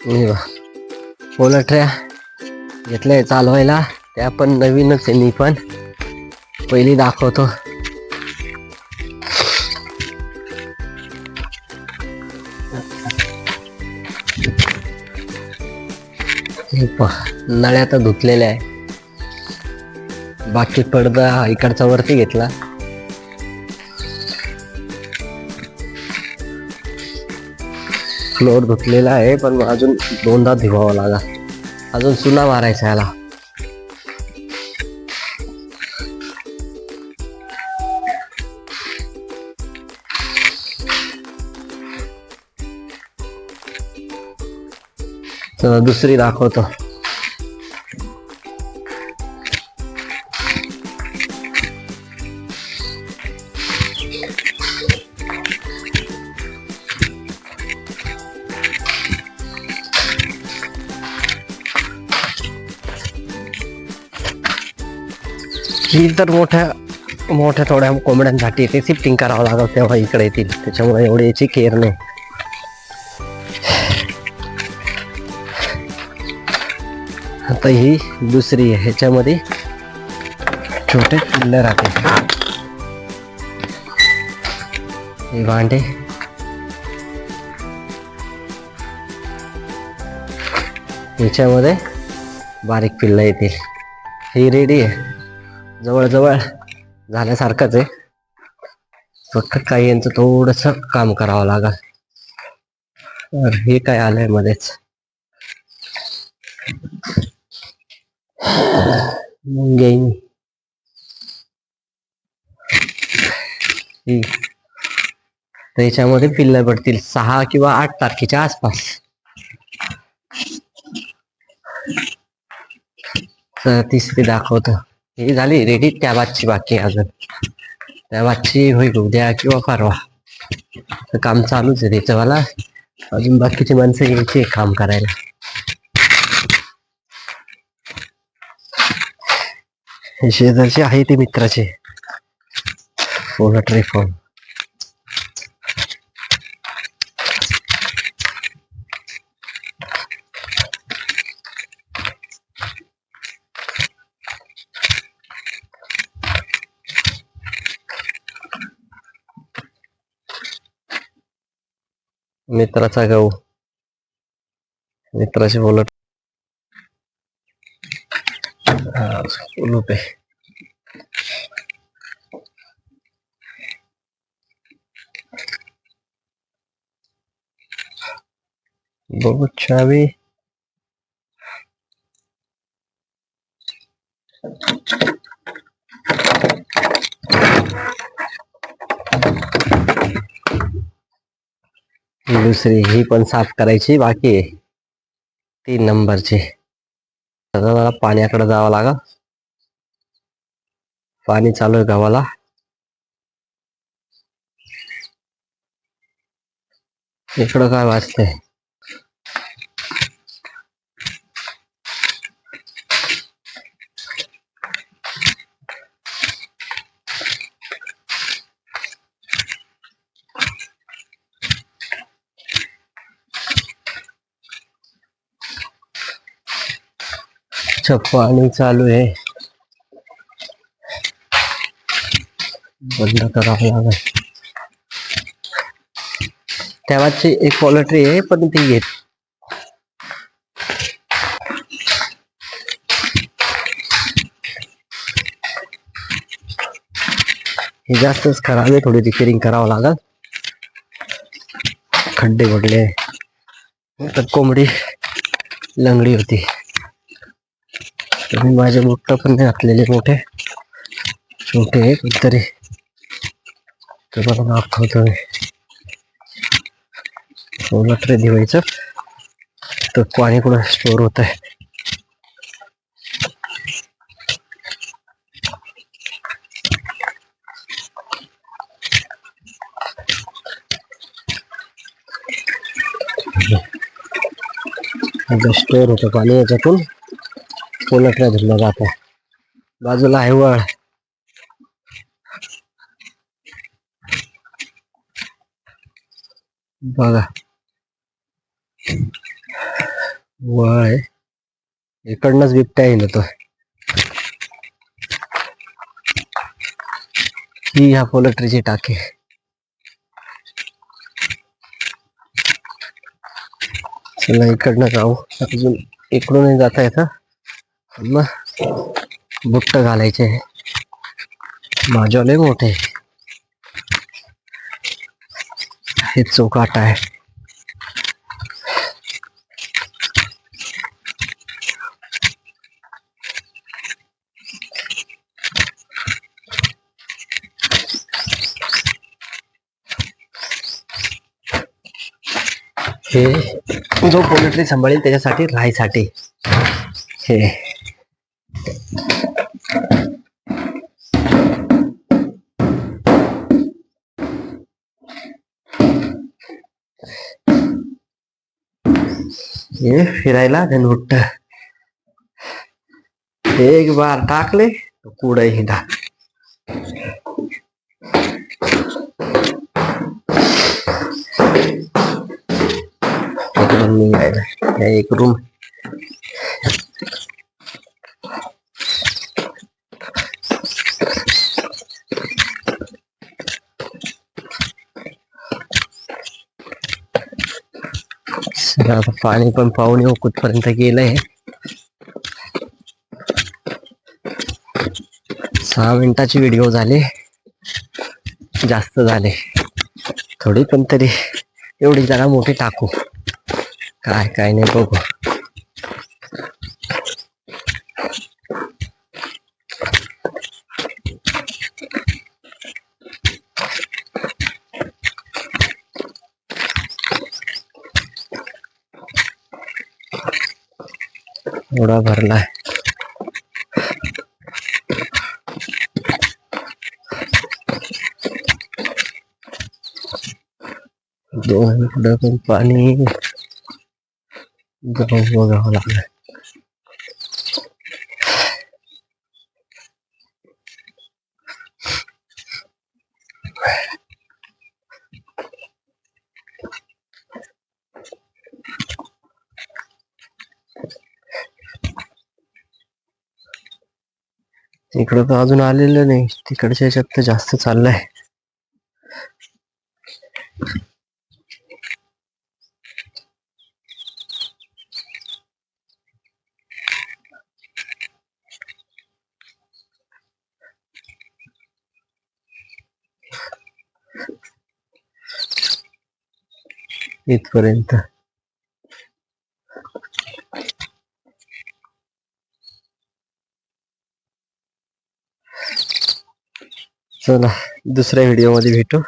पोलट्र्या घेतलंय चालवायला. त्या पण नवीनच आहे. मी पण पहिली दाखवतो. नळ्या तर धुतलेल्या आहे. बाकी पडदा इकडचा वरती घेतला. फ्लोअर धुतलेला आहे, पण अजून दोनदा धुवावं लागला. अजून चुना मारायचा याला. चला दुसरी दाखवतो. ही तर मोठ्या थोड्या कोंबड्यांसाठी ते शिफ्टिंग करावं लागलं, तेव्हा इकडे येतील. त्याच्यामुळे एवढी याची केअर नाही. आता ही दुसरी आहे. ह्याच्यामध्ये छोटे पिल्ले राहते. हे भांडे ह्याच्यामध्ये बारीक पिल्लं येतील. ही रेडी आहे. जवळजवळ झाल्यासारखंच आहे. फक्त काही यांचं थोडस काम करावं लागल. हे काय आलंय मध्येच. त्याच्यामध्ये पिल्लं पडतील 6 किंवा 8 तारखेच्या आसपास. तिसरी दाखवतो. ही झाली रेडी. त्या बादची बाकी अजून. त्या बादची होईल उद्या किंवा परवा. काम चालूच आहे त्याच्यावाला. अजून बाकीची माणसं घ्यायची काम करायला. हे शेजारचे आहे ते मित्राचे पोल्ट्री फार्म. मित्राचा गहू, मित्राचे बोलत आहे. बहुत चावी. दुसरी ही पण साफ करायची बाकी आहे. 3 नंबरची. आता मला पाण्याकडे जावं लागल. पाणी चालू आहे गावाला. इकडं काय वाचतंय. पाणी चालू आहे. बंद करावं लागेल. तेव्हाची एक पोल्ट्री आहे, पण ती घेत. हे जास्तच खराब आहे. थोडी रिपेअरिंग करावं लागल. खड्डे पडले. तर कोंबडी लंगडी होती. तुम्ही माझे बुट्ट पण घातलेले मोठे छोटे तरी तुम्हाला दाखवतो. पोल्ट्री दिवायचं तर पाणी कुठं स्टोर होत आहे. स्टोर होतं पाणी. याच्यातून पोल्ट्री धुतलं जात. बाजूला आहे वळ. बघा वय इकडनंच बिबट्या येईल तो. ही ह्या पोल्ट्रीची टाकी. चला इकडनं जाऊ. अजून इकडूनही जाता येतं. मग बुट्ट घालायचे. माझ्याले मोठे हे चौकाट आहे. हे जो पोल्ट्री सांभाळेल त्याच्यासाठी राहायसाठी हे. हे फिरायला धनवट्ट. एक बार टाकले तो कुठे हिंडा. एक रूम. आता पाणी पण पाहून येऊ कुठपर्यंत गेलंय. 6 मिनिटाची व्हिडिओ झाले. जास्त झाले थोडी पण तरी एवढी जरा मोठी टाकू. काय काय नाही बघू. एवढा भरलाय. दोन पुढं पण पाणी जाऊन बघावं लागलं. इकडं तर अजून आलेलं नाही. तिकडच्या ह्याच्यात तर जास्त चाललंय. इथपर्यंत चला दुसऱ्या व्हिडिओ मध्ये भेटू.